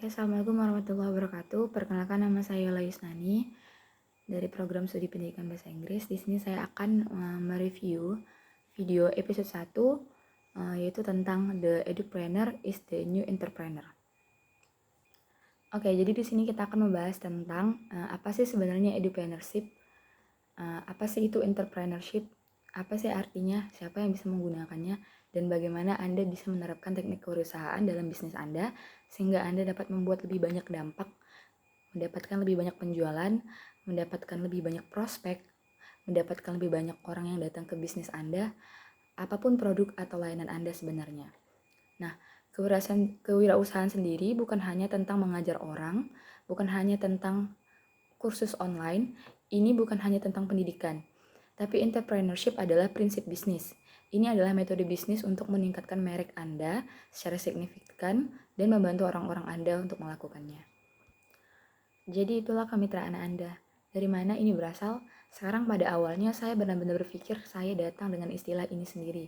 Assalamualaikum warahmatullahi wabarakatuh. Perkenalkan, nama saya Yola Yusnani dari program studi pendidikan bahasa Inggris. Di sini saya akan mereview video episode 1 yaitu tentang The Edupreneur is the New Entrepreneur. Oke, jadi di sini kita akan membahas tentang apa sih sebenarnya edupreneurship, apa sih itu entrepreneurship, apa sih artinya, siapa yang bisa menggunakannya, dan bagaimana Anda bisa menerapkan teknik kewirausahaan dalam bisnis Anda sehingga Anda dapat membuat lebih banyak dampak, mendapatkan lebih banyak penjualan, mendapatkan lebih banyak prospek, mendapatkan lebih banyak orang yang datang ke bisnis Anda, apapun produk atau layanan Anda sebenarnya. Nah, kewirausahaan sendiri bukan hanya tentang mengajar orang, bukan hanya tentang kursus online, ini bukan hanya tentang pendidikan. Tapi entrepreneurship adalah prinsip bisnis. Ini adalah metode bisnis untuk meningkatkan merek Anda secara signifikan dan membantu orang-orang Anda untuk melakukannya. Jadi itulah kemitraan Anda. Dari mana ini berasal? Sekarang pada awalnya saya benar-benar berpikir saya datang dengan istilah ini sendiri.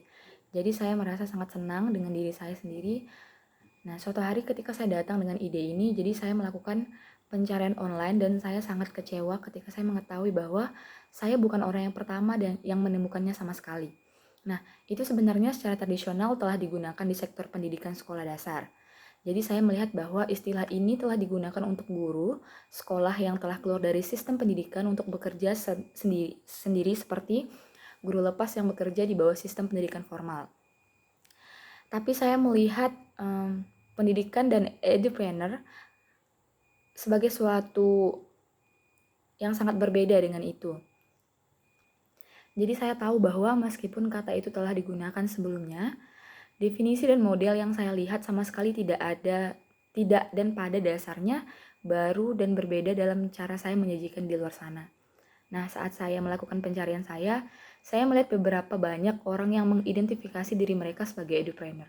Jadi saya merasa sangat senang dengan diri saya sendiri. Nah, suatu hari ketika saya datang dengan ide ini, jadi saya melakukan pencarian online dan saya sangat kecewa ketika saya mengetahui bahwa saya bukan orang yang pertama dan yang menemukannya sama sekali. Nah, itu sebenarnya secara tradisional telah digunakan di sektor pendidikan sekolah dasar. Jadi saya melihat bahwa istilah ini telah digunakan untuk guru sekolah yang telah keluar dari sistem pendidikan untuk bekerja sendiri seperti guru lepas yang bekerja di bawah sistem pendidikan formal. Tapi saya melihat pendidikan dan edupreneur sebagai suatu yang sangat berbeda dengan itu. Jadi saya tahu bahwa meskipun kata itu telah digunakan sebelumnya, definisi dan model yang saya lihat sama sekali tidak dan pada dasarnya baru dan berbeda dalam cara saya menyajikan di luar sana. Nah, saat saya melakukan pencarian saya melihat beberapa banyak orang yang mengidentifikasi diri mereka sebagai edupreneur.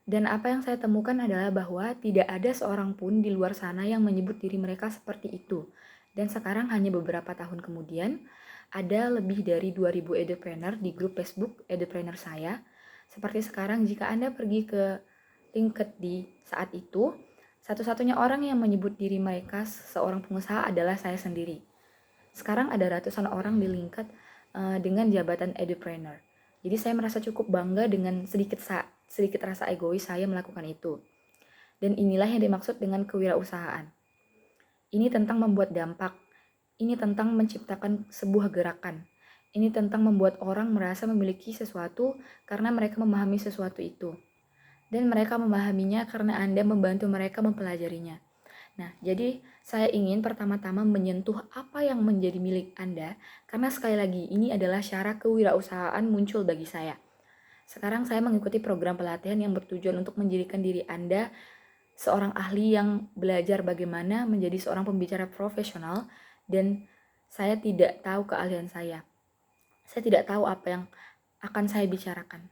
Dan apa yang saya temukan adalah bahwa tidak ada seorang pun di luar sana yang menyebut diri mereka seperti itu. Dan sekarang hanya beberapa tahun kemudian, ada lebih dari 2000 edupreneur di grup Facebook edupreneur saya. Seperti sekarang, jika Anda pergi ke LinkedIn saat itu, satu-satunya orang yang menyebut diri mereka seorang pengusaha adalah saya sendiri. Sekarang ada ratusan orang di LinkedIn dengan jabatan edupreneur. Jadi saya merasa cukup bangga dengan sedikit rasa egois saya melakukan itu. Dan inilah yang dimaksud dengan kewirausahaan. Ini tentang membuat dampak. Ini tentang menciptakan sebuah gerakan. Ini tentang membuat orang merasa memiliki sesuatu karena mereka memahami sesuatu itu. Dan mereka memahaminya karena Anda membantu mereka mempelajarinya. Nah, jadi saya ingin pertama-tama menyentuh apa yang menjadi milik Anda, karena sekali lagi ini adalah cara kewirausahaan muncul bagi saya. Sekarang saya mengikuti program pelatihan yang bertujuan untuk menjadikan diri Anda seorang ahli yang belajar bagaimana menjadi seorang pembicara profesional, dan saya tidak tahu keahlian saya. Saya tidak tahu apa yang akan saya bicarakan.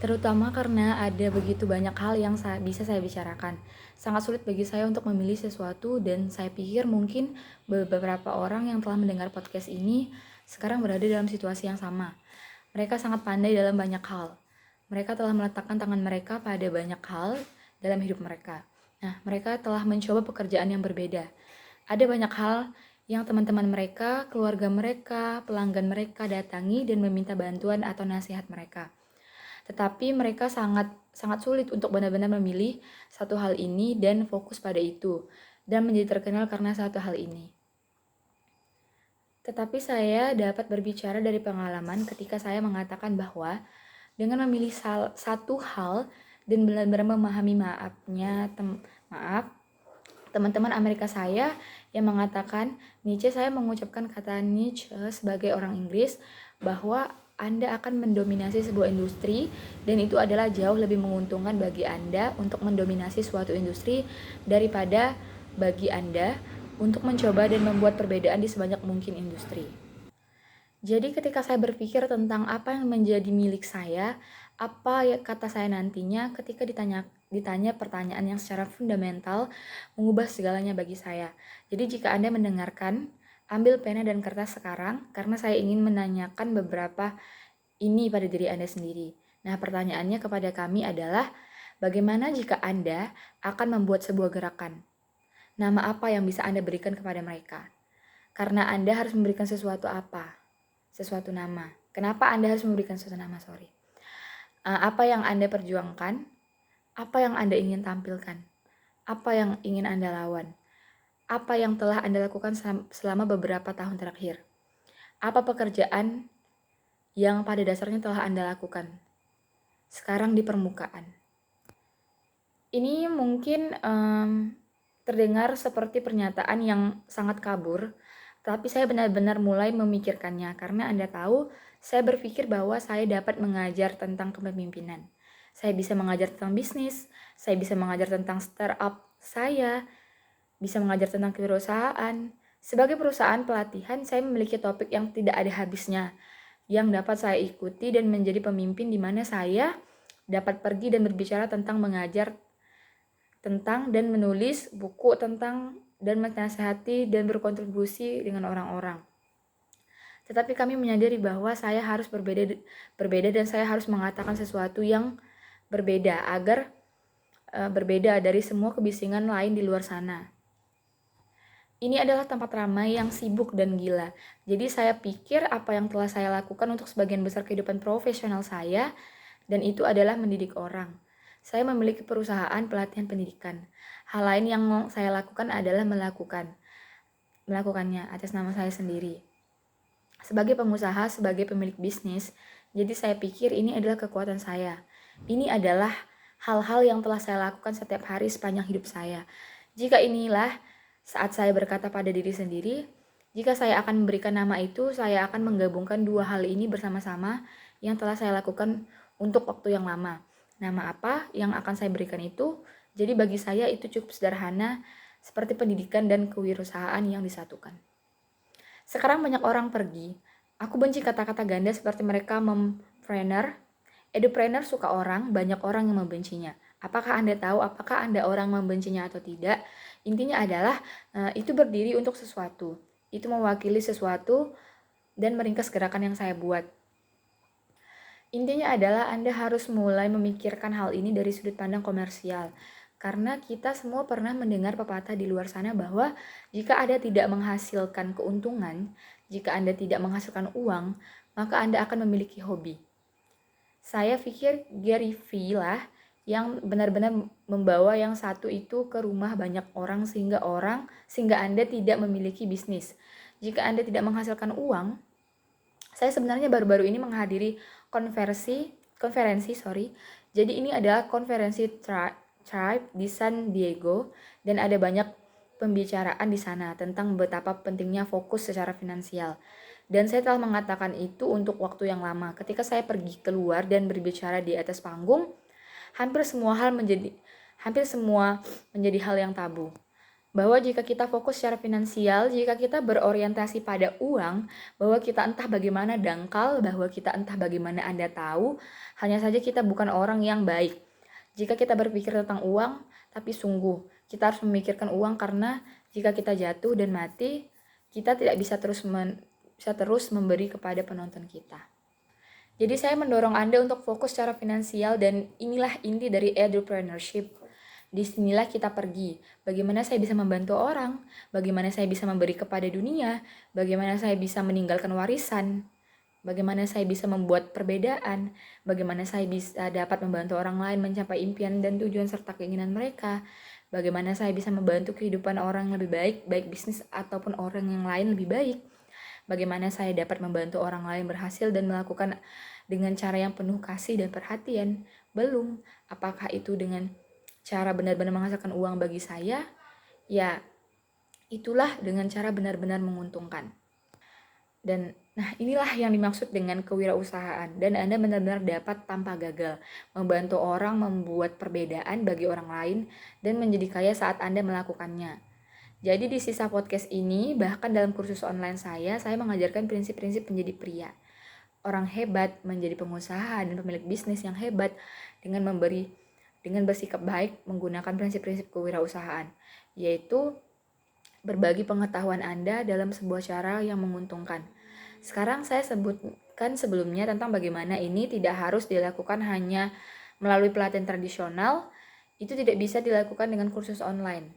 Terutama karena ada begitu banyak hal yang bisa saya bicarakan. Sangat sulit bagi saya untuk memilih sesuatu, dan saya pikir mungkin beberapa orang yang telah mendengar podcast ini sekarang berada dalam situasi yang sama. Mereka sangat pandai dalam banyak hal. Mereka telah meletakkan tangan mereka pada banyak hal dalam hidup mereka. Nah, mereka telah mencoba pekerjaan yang berbeda. Ada banyak hal yang teman-teman mereka, keluarga mereka, pelanggan mereka datangi dan meminta bantuan atau nasihat mereka. Tetapi mereka sangat sulit untuk benar-benar memilih satu hal ini dan fokus pada itu, dan menjadi terkenal karena satu hal ini. Tetapi saya dapat berbicara dari pengalaman ketika saya mengatakan bahwa dengan memilih satu hal dan benar-benar memahami teman-teman Amerika saya yang mengatakan Nietzsche, saya mengucapkan kata Nietzsche sebagai orang Inggris bahwa Anda akan mendominasi sebuah industri, dan itu adalah jauh lebih menguntungkan bagi Anda untuk mendominasi suatu industri daripada bagi Anda untuk mencoba dan membuat perbedaan di sebanyak mungkin industri. Jadi ketika saya berpikir tentang apa yang menjadi milik saya, apa ya kata saya nantinya ketika ditanya pertanyaan yang secara fundamental mengubah segalanya bagi saya. Jadi jika Anda mendengarkan, ambil pena dan kertas sekarang karena saya ingin menanyakan beberapa ini pada diri Anda sendiri. Nah, pertanyaannya kepada kami adalah Bagaimana jika Anda akan membuat sebuah gerakan? Nama apa yang bisa Anda berikan kepada mereka? Karena Anda harus memberikan sesuatu apa? Sesuatu nama. Kenapa Anda harus memberikan sesuatu nama? Apa yang Anda perjuangkan? Apa yang Anda ingin tampilkan? Apa yang ingin Anda lawan? Apa yang telah Anda lakukan selama beberapa tahun terakhir? Apa pekerjaan yang pada dasarnya telah Anda lakukan sekarang di permukaan? Ini mungkin terdengar seperti pernyataan yang sangat kabur, tapi saya benar-benar mulai memikirkannya karena Anda tahu, saya berpikir bahwa saya dapat mengajar tentang kepemimpinan. Saya bisa mengajar tentang bisnis, saya bisa mengajar tentang startup saya, bisa mengajar tentang kewirausahaan. Sebagai perusahaan pelatihan, saya memiliki topik yang tidak ada habisnya, yang dapat saya ikuti dan menjadi pemimpin di mana saya dapat pergi dan berbicara tentang mengajar tentang dan menulis buku tentang dan menasihati dan berkontribusi dengan orang-orang. Tetapi kami menyadari bahwa saya harus berbeda dan saya harus mengatakan sesuatu yang berbeda agar berbeda dari semua kebisingan lain di luar sana. Ini adalah tempat ramai yang sibuk dan gila. Jadi saya pikir apa yang telah saya lakukan untuk sebagian besar kehidupan profesional saya, dan itu adalah mendidik orang. Saya memiliki perusahaan pelatihan pendidikan. Hal lain yang saya lakukan adalah melakukannya atas nama saya sendiri. Sebagai pengusaha, sebagai pemilik bisnis, jadi saya pikir ini adalah kekuatan saya. Ini adalah hal-hal yang telah saya lakukan setiap hari sepanjang hidup saya. Jika inilah saat saya berkata pada diri sendiri, jika saya akan memberikan nama itu, saya akan menggabungkan dua hal ini bersama-sama yang telah saya lakukan untuk waktu yang lama. Nama apa yang akan saya berikan itu? Jadi bagi saya itu cukup sederhana, seperti pendidikan dan kewirausahaan yang disatukan. Sekarang banyak orang pergi. Aku benci kata-kata ganda seperti mereka mempreneur. Edupreneur suka orang, banyak orang yang membencinya. Apakah Anda tahu apakah Anda orang membencinya atau tidak? Intinya adalah itu berdiri untuk sesuatu. Itu mewakili sesuatu dan meringkas gerakan yang saya buat. Intinya adalah Anda harus mulai memikirkan hal ini dari sudut pandang komersial. Karena kita semua pernah mendengar pepatah di luar sana bahwa jika Anda tidak menghasilkan keuntungan, jika Anda tidak menghasilkan uang, maka Anda akan memiliki hobi. Saya pikir Gary Vee lah yang benar-benar membawa yang satu itu ke rumah banyak orang sehingga Anda tidak memiliki bisnis. Jika Anda tidak menghasilkan uang, saya sebenarnya baru-baru ini menghadiri konferensi. Jadi ini adalah konferensi Tribe di San Diego dan ada banyak pembicaraan di sana tentang betapa pentingnya fokus secara finansial. Dan saya telah mengatakan itu untuk waktu yang lama. Ketika saya pergi keluar dan berbicara di atas panggung, hampir semua menjadi hal yang tabu. Bahwa jika kita fokus secara finansial, jika kita berorientasi pada uang, bahwa kita entah bagaimana dangkal, bahwa kita entah bagaimana Anda tahu, hanya saja kita bukan orang yang baik. Jika kita berpikir tentang uang, tapi sungguh, kita harus memikirkan uang karena jika kita jatuh dan mati, kita tidak bisa terus memberi kepada penonton kita. Jadi saya mendorong Anda untuk fokus secara finansial dan inilah inti dari edupreneurship. Disinilah kita pergi. Bagaimana saya bisa membantu orang, bagaimana saya bisa memberi kepada dunia, bagaimana saya bisa meninggalkan warisan, bagaimana saya bisa membuat perbedaan, bagaimana saya bisa dapat membantu orang lain mencapai impian dan tujuan serta keinginan mereka, bagaimana saya bisa membantu kehidupan orang lebih baik, baik bisnis ataupun orang yang lain lebih baik. Bagaimana saya dapat membantu orang lain berhasil dan melakukan dengan cara yang penuh kasih dan perhatian? Belum. Apakah itu dengan cara benar-benar menghasilkan uang bagi saya? Ya, itulah dengan cara benar-benar menguntungkan. Dan inilah yang dimaksud dengan kewirausahaan. Dan Anda benar-benar dapat tanpa gagal membantu orang membuat perbedaan bagi orang lain dan menjadi kaya saat Anda melakukannya. Jadi di sisa podcast ini, bahkan dalam kursus online saya mengajarkan prinsip-prinsip menjadi pria. Orang hebat menjadi pengusaha dan pemilik bisnis yang hebat dengan bersikap baik menggunakan prinsip-prinsip kewirausahaan, yaitu berbagi pengetahuan Anda dalam sebuah cara yang menguntungkan. Sekarang saya sebutkan sebelumnya tentang bagaimana ini tidak harus dilakukan hanya melalui pelatihan tradisional, itu tidak bisa dilakukan dengan kursus online.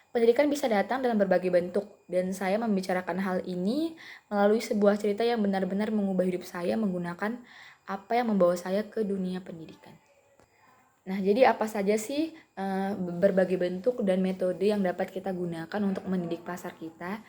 Pendidikan bisa datang dalam berbagai bentuk, dan saya membicarakan hal ini melalui sebuah cerita yang benar-benar mengubah hidup saya menggunakan apa yang membawa saya ke dunia pendidikan. Nah, jadi apa saja sih berbagai bentuk dan metode yang dapat kita gunakan untuk mendidik pasar kita?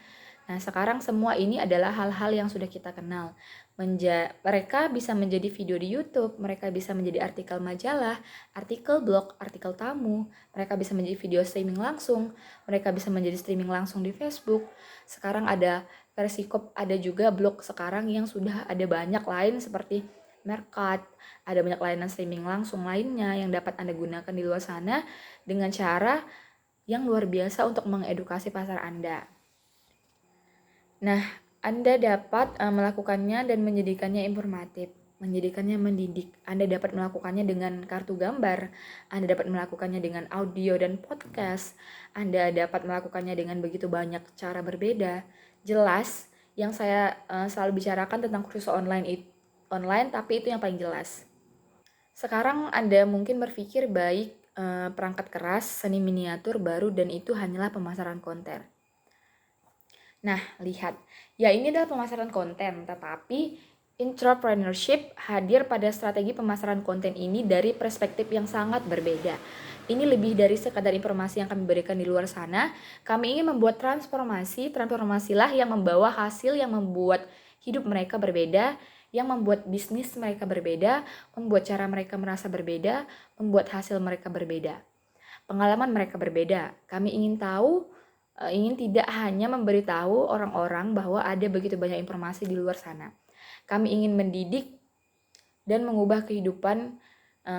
Nah, sekarang semua ini adalah hal-hal yang sudah kita kenal. Mereka bisa menjadi video di YouTube, mereka bisa menjadi artikel majalah, artikel blog, artikel tamu, mereka bisa menjadi video streaming langsung, mereka bisa menjadi streaming langsung di Facebook. Sekarang ada Persikop, ada juga blog sekarang yang sudah ada banyak lain seperti Merkat, ada banyak layanan streaming langsung lainnya yang dapat Anda gunakan di luar sana dengan cara yang luar biasa untuk mengedukasi pasar Anda. Nah, Anda dapat melakukannya dan menjadikannya informatif, menjadikannya mendidik. Anda dapat melakukannya dengan kartu gambar, Anda dapat melakukannya dengan audio dan podcast, Anda dapat melakukannya dengan begitu banyak cara berbeda. Jelas, yang saya selalu bicarakan tentang kursus online, tapi itu yang paling jelas. Sekarang Anda mungkin berpikir baik perangkat keras, seni miniatur baru, dan itu hanyalah pemasaran konten. Nah, lihat. Ya, ini adalah pemasaran konten, tetapi entrepreneurship hadir pada strategi pemasaran konten ini dari perspektif yang sangat berbeda. Ini lebih dari sekadar informasi yang kami berikan di luar sana. Kami ingin membuat transformasilah yang membawa hasil yang membuat hidup mereka berbeda, yang membuat bisnis mereka berbeda, membuat cara mereka merasa berbeda, membuat hasil mereka berbeda. Pengalaman mereka berbeda. Kami ingin tidak hanya memberitahu orang-orang bahwa ada begitu banyak informasi di luar sana. Kami ingin mendidik dan mengubah kehidupan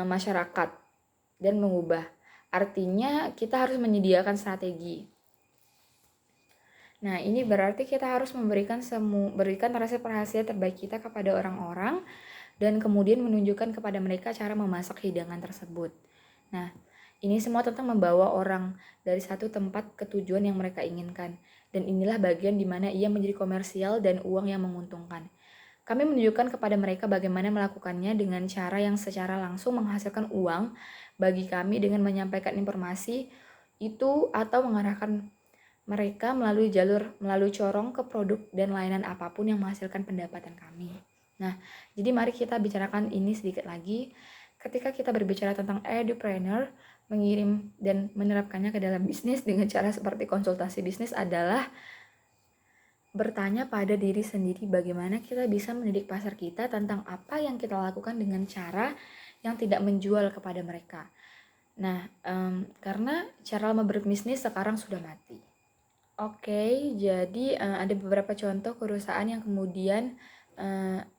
masyarakat dan mengubah. Artinya kita harus menyediakan strategi. Nah, ini berarti kita harus berikan rahasia terbaik kita kepada orang-orang dan kemudian menunjukkan kepada mereka cara memasak hidangan tersebut. Nah, ini semua tentang membawa orang dari satu tempat ke tujuan yang mereka inginkan. Dan inilah bagian di mana ia menjadi komersial dan uang yang menguntungkan. Kami menunjukkan kepada mereka bagaimana melakukannya dengan cara yang secara langsung menghasilkan uang bagi kami dengan menyampaikan informasi itu atau mengarahkan mereka melalui corong ke produk dan layanan apapun yang menghasilkan pendapatan kami. Nah, jadi mari kita bicarakan ini sedikit lagi. Ketika kita berbicara tentang edupreneur, mengirim dan menerapkannya ke dalam bisnis dengan cara seperti konsultasi bisnis adalah bertanya pada diri sendiri bagaimana kita bisa mendidik pasar kita tentang apa yang kita lakukan dengan cara yang tidak menjual kepada mereka. Nah, karena cara lama berbisnis sekarang sudah mati. Oke, jadi ada beberapa contoh perusahaan yang kemudian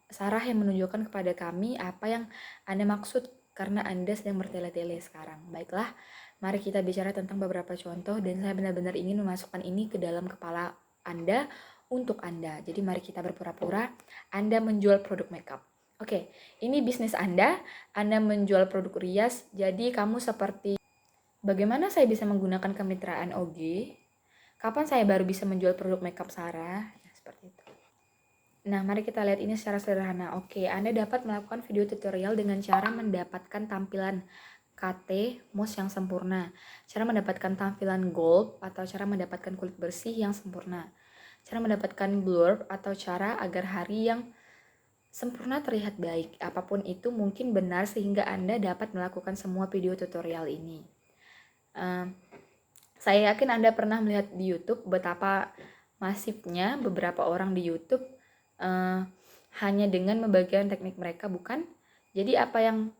Sarah yang menunjukkan kepada kami apa yang Anda maksud karena Anda sedang bertele-tele sekarang. Baiklah, mari kita bicara tentang beberapa contoh dan saya benar-benar ingin memasukkan ini ke dalam kepala Anda untuk Anda. Jadi mari kita berpura-pura Anda menjual produk makeup. Oke, ini bisnis Anda menjual produk rias, jadi kamu seperti bagaimana saya bisa menggunakan kemitraan OG? Kapan saya baru bisa menjual produk makeup Sarah? Nah, seperti itu. Nah, mari kita lihat ini secara sederhana. Oke, Anda dapat melakukan video tutorial dengan cara mendapatkan tampilan KT mousse yang sempurna, cara mendapatkan tampilan gold atau cara mendapatkan kulit bersih yang sempurna, cara mendapatkan blurb atau cara agar hari yang sempurna terlihat baik. Apapun itu mungkin benar sehingga Anda dapat melakukan semua video tutorial ini. Saya yakin Anda pernah melihat di YouTube betapa masifnya beberapa orang di YouTube hanya dengan membagikan teknik mereka, bukan? Jadi apa yang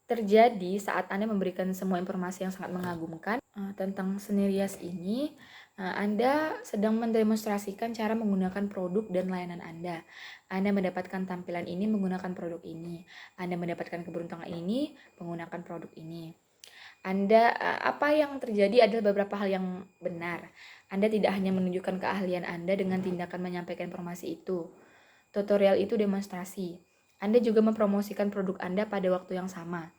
terjadi saat Anda memberikan semua informasi yang sangat mengagumkan tentang seni rias ini, Anda sedang mendemonstrasikan cara menggunakan produk dan layanan Anda. Anda mendapatkan tampilan ini menggunakan produk ini. Anda mendapatkan keberuntungan ini menggunakan produk ini. Apa yang terjadi adalah beberapa hal yang benar. Anda tidak hanya menunjukkan keahlian Anda dengan tindakan menyampaikan informasi itu. Tutorial itu demonstrasi. Anda juga mempromosikan produk Anda pada waktu yang sama.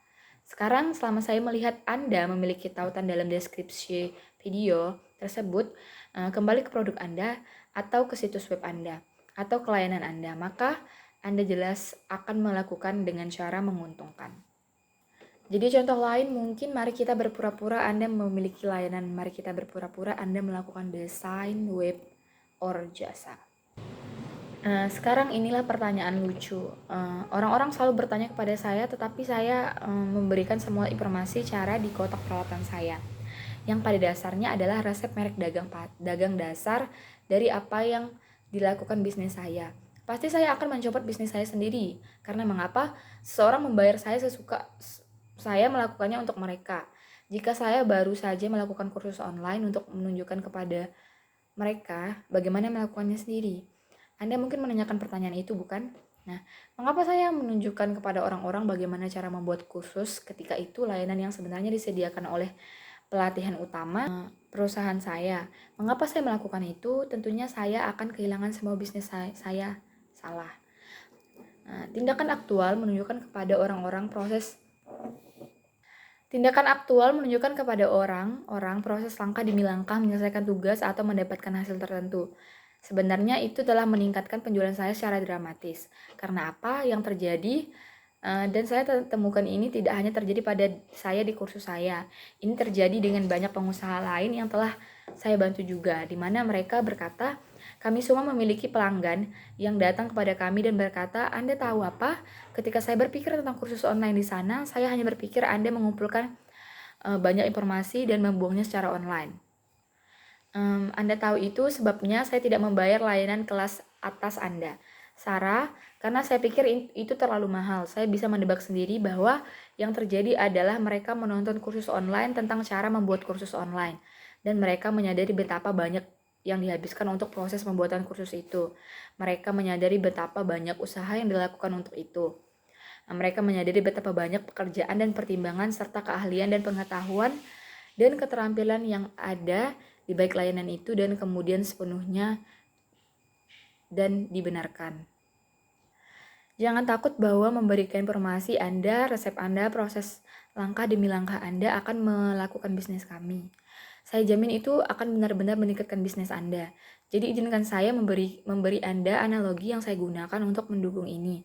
Sekarang selama saya melihat Anda memiliki tautan dalam deskripsi video tersebut, kembali ke produk Anda atau ke situs web Anda atau ke layanan Anda, maka Anda jelas akan melakukan dengan cara menguntungkan. Jadi contoh lain mungkin mari kita berpura-pura Anda memiliki layanan, mari kita berpura-pura Anda melakukan desain web or jasa. Sekarang inilah pertanyaan lucu. Orang-orang selalu bertanya kepada saya, tetapi saya memberikan semua informasi cara di kotak peralatan saya. Yang pada dasarnya adalah resep merek dagang dasar dari apa yang dilakukan bisnis saya. Pasti saya akan mencoba bisnis saya sendiri. Karena mengapa? Seseorang membayar saya sesuka saya melakukannya untuk mereka. Jika saya baru saja melakukan kursus online untuk menunjukkan kepada mereka bagaimana melakukannya sendiri. Anda mungkin menanyakan pertanyaan itu, bukan? Nah, mengapa saya menunjukkan kepada orang-orang bagaimana cara membuat kursus ketika itu layanan yang sebenarnya disediakan oleh pelatihan utama perusahaan saya? Mengapa saya melakukan itu? Tentunya saya akan kehilangan semua bisnis saya. Salah. Tindakan aktual menunjukkan kepada orang-orang proses langkah demi langkah menyelesaikan tugas atau mendapatkan hasil tertentu. Sebenarnya itu telah meningkatkan penjualan saya secara dramatis. Karena apa yang terjadi? Dan saya temukan ini tidak hanya terjadi pada saya di kursus saya. Ini terjadi dengan banyak pengusaha lain yang telah saya bantu juga, di mana mereka berkata, kami semua memiliki pelanggan yang datang kepada kami dan berkata, Anda tahu apa? Ketika saya berpikir tentang kursus online di sana, saya hanya berpikir Anda mengumpulkan banyak informasi dan membuangnya secara online. Anda tahu itu sebabnya saya tidak membayar layanan kelas atas Anda, Sarah, karena saya pikir itu terlalu mahal. Saya bisa menebak sendiri bahwa yang terjadi adalah mereka menonton kursus online tentang cara membuat kursus online, dan mereka menyadari betapa banyak yang dihabiskan untuk proses pembuatan kursus itu. Mereka menyadari betapa banyak usaha yang dilakukan untuk itu. Mereka menyadari betapa banyak pekerjaan dan pertimbangan serta keahlian dan pengetahuan dan keterampilan yang ada di baik layanan itu dan kemudian sepenuhnya dan dibenarkan. Jangan takut bahwa memberikan informasi Anda, resep Anda, proses langkah demi langkah Anda akan melakukan bisnis kami. Saya jamin itu akan benar-benar meningkatkan bisnis Anda. Jadi izinkan saya memberi Anda analogi yang saya gunakan untuk mendukung ini.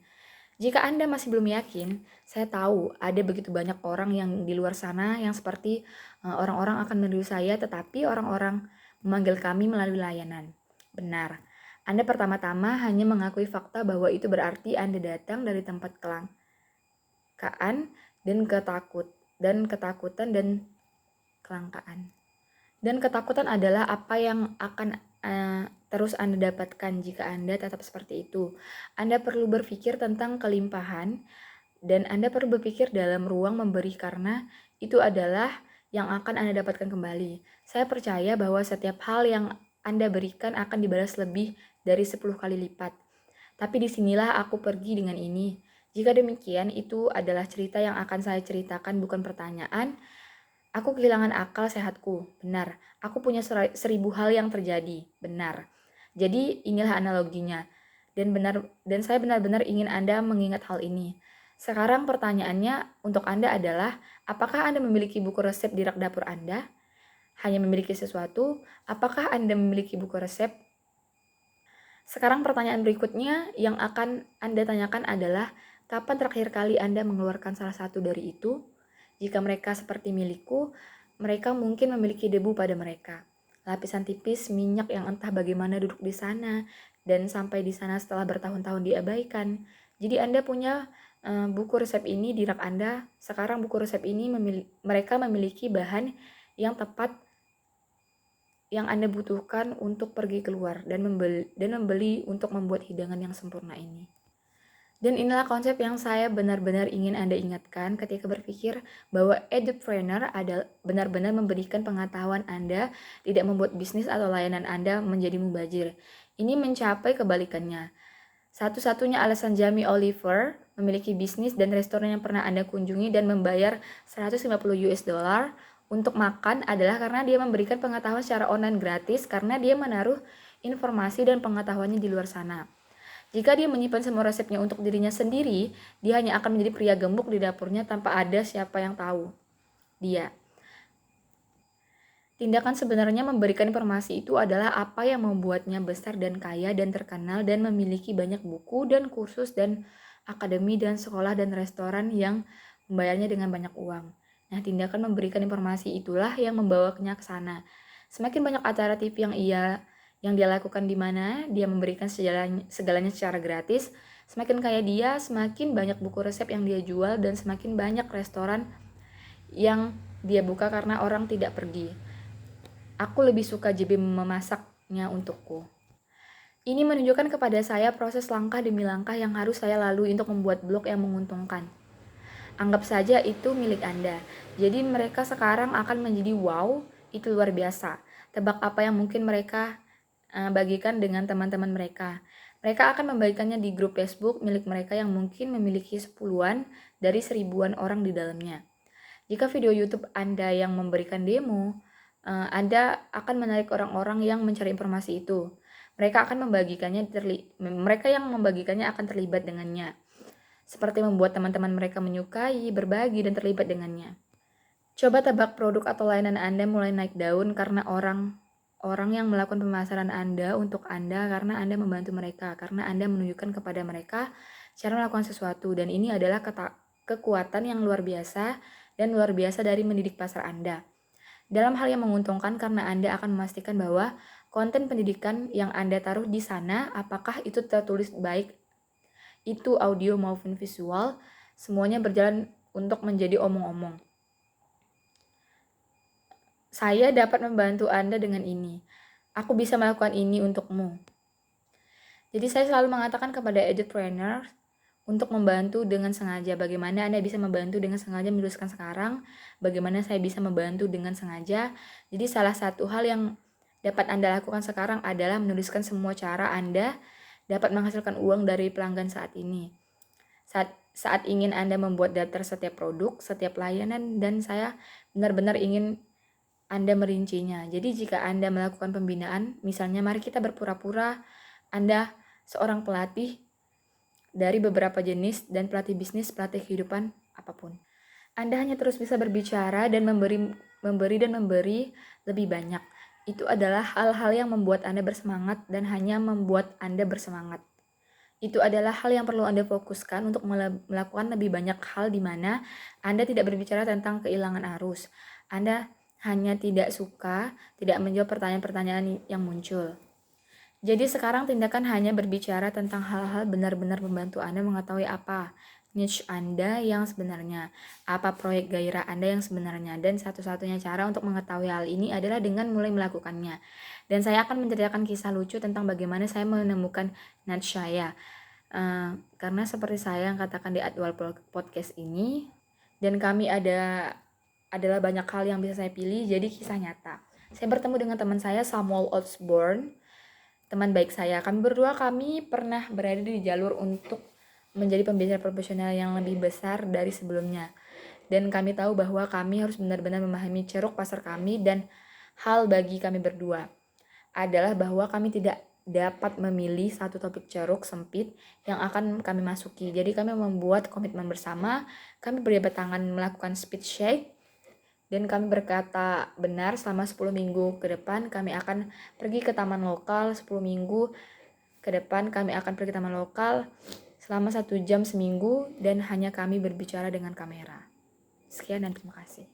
Jika Anda masih belum yakin, saya tahu ada begitu banyak orang yang di luar sana yang seperti orang-orang akan meniru saya, tetapi orang-orang memanggil kami melalui layanan. Benar. Anda pertama-tama hanya mengakui fakta bahwa itu berarti Anda datang dari tempat kelangkaan dan ketakutan dan kelangkaan. Dan ketakutan adalah apa yang akan terus Anda dapatkan jika Anda tetap seperti itu. Anda perlu berpikir tentang kelimpahan dan Anda perlu berpikir dalam ruang memberi karena itu adalah yang akan Anda dapatkan kembali. Saya percaya bahwa setiap hal yang Anda berikan akan dibalas lebih dari 10 kali lipat. Tapi disinilah aku pergi dengan ini. Jika demikian, itu adalah cerita yang akan saya ceritakan, bukan pertanyaan. Aku kehilangan akal sehatku, benar. Aku punya 1000 hal yang terjadi, benar. Jadi inilah analoginya. Dan saya benar-benar ingin Anda mengingat hal ini. Sekarang pertanyaannya untuk Anda adalah, apakah Anda memiliki buku resep di rak dapur Anda? Hanya memiliki sesuatu? Apakah Anda memiliki buku resep? Sekarang pertanyaan berikutnya yang akan Anda tanyakan adalah, kapan terakhir kali Anda mengeluarkan salah satu dari itu? Jika mereka seperti milikku, mereka mungkin memiliki debu pada mereka. Lapisan tipis minyak yang entah bagaimana duduk di sana dan sampai di sana setelah bertahun-tahun diabaikan. Jadi Anda punya buku resep ini di rak Anda. Sekarang buku resep ini mereka memiliki bahan yang tepat yang Anda butuhkan untuk pergi keluar dan membeli untuk membuat hidangan yang sempurna ini. Dan inilah konsep yang saya benar-benar ingin Anda ingatkan ketika berpikir bahwa edupreneur adalah benar-benar memberikan pengetahuan Anda, tidak membuat bisnis atau layanan Anda menjadi mubazir. Ini mencapai kebalikannya. Satu-satunya alasan Jamie Oliver memiliki bisnis dan restoran yang pernah Anda kunjungi dan membayar 150 US dollar untuk makan adalah karena dia memberikan pengetahuan secara online gratis karena dia menaruh informasi dan pengetahuannya di luar sana. Jika dia menyimpan semua resepnya untuk dirinya sendiri, dia hanya akan menjadi pria gemuk di dapurnya tanpa ada siapa yang tahu dia. Tindakan sebenarnya memberikan informasi itu adalah apa yang membuatnya besar dan kaya dan terkenal dan memiliki banyak buku dan kursus dan akademi dan sekolah dan restoran yang membayarnya dengan banyak uang. Nah, tindakan memberikan informasi itulah yang membawanya ke sana. Semakin banyak acara TV yang dia lakukan di mana dia memberikan segalanya secara gratis, semakin kaya dia, semakin banyak buku resep yang dia jual, dan semakin banyak restoran yang dia buka karena orang tidak pergi. Aku lebih suka JB memasaknya untukku. Ini menunjukkan kepada saya proses langkah demi langkah yang harus saya lalui untuk membuat blog yang menguntungkan. Anggap saja itu milik Anda. Jadi mereka sekarang akan menjadi wow, itu luar biasa. Tebak apa yang mungkin mereka bagikan dengan teman-teman mereka. Mereka akan membagikannya di grup Facebook milik mereka yang mungkin memiliki 10-an dari 1000-an orang di dalamnya. Jika video YouTube Anda yang memberikan demo, Anda akan menarik orang-orang yang mencari informasi itu. Mereka yang membagikannya akan terlibat dengannya. Seperti membuat teman-teman mereka menyukai, berbagi, dan terlibat dengannya. Coba tebak produk atau layanan Anda mulai naik daun karena orang yang melakukan pemasaran Anda untuk Anda karena Anda membantu mereka, karena Anda menunjukkan kepada mereka cara melakukan sesuatu, dan ini adalah kekuatan yang luar biasa dan luar biasa dari mendidik pasar Anda. Dalam hal yang menguntungkan karena Anda akan memastikan bahwa konten pendidikan yang Anda taruh di sana, apakah itu tertulis baik, itu audio maupun visual, semuanya berjalan untuk menjadi omong-omong. Saya dapat membantu Anda dengan ini. Aku bisa melakukan ini untukmu. Jadi saya selalu mengatakan kepada edupreneur untuk membantu dengan sengaja. Bagaimana Anda bisa membantu dengan sengaja menuliskan sekarang? Bagaimana saya bisa membantu dengan sengaja? Jadi salah satu hal yang dapat Anda lakukan sekarang adalah menuliskan semua cara Anda dapat menghasilkan uang dari pelanggan saat ini. Saat ingin Anda membuat daftar setiap produk, setiap layanan, dan saya benar-benar ingin Anda merincinya. Jadi jika Anda melakukan pembinaan, misalnya mari kita berpura-pura Anda seorang pelatih dari beberapa jenis dan pelatih bisnis, pelatih kehidupan, apapun. Anda hanya terus bisa berbicara dan memberi lebih banyak. Itu adalah hal-hal yang membuat Anda bersemangat dan hanya membuat Anda bersemangat. Itu adalah hal yang perlu Anda fokuskan untuk melakukan lebih banyak hal di mana Anda tidak berbicara tentang kehilangan arus. Anda hanya tidak menjawab pertanyaan-pertanyaan yang muncul. Jadi sekarang tindakan hanya berbicara tentang hal-hal benar-benar membantu Anda mengetahui apa niche Anda yang sebenarnya, apa proyek gairah Anda yang sebenarnya, dan satu-satunya cara untuk mengetahui hal ini adalah dengan mulai melakukannya. Dan saya akan menceritakan kisah lucu tentang bagaimana saya menemukan niche saya. Karena seperti saya yang katakan di Adwal Podcast ini, dan kami adalah banyak hal yang bisa saya pilih, jadi kisah nyata. Saya bertemu dengan teman saya, Samuel Osborne, teman baik saya. Kami berdua pernah berada di jalur untuk menjadi pembicara profesional yang lebih besar dari sebelumnya. Dan kami tahu bahwa kami harus benar-benar memahami ceruk pasar kami, dan hal bagi kami berdua adalah bahwa kami tidak dapat memilih satu topik ceruk sempit yang akan kami masuki. Jadi kami membuat komitmen bersama, kami berjabat tangan melakukan speed shake, dan kami berkata benar selama 10 minggu ke depan kami akan pergi ke taman lokal. 10 minggu ke depan kami akan pergi ke taman lokal selama 1 jam seminggu, dan hanya kami berbicara dengan kamera. Sekian dan terima kasih.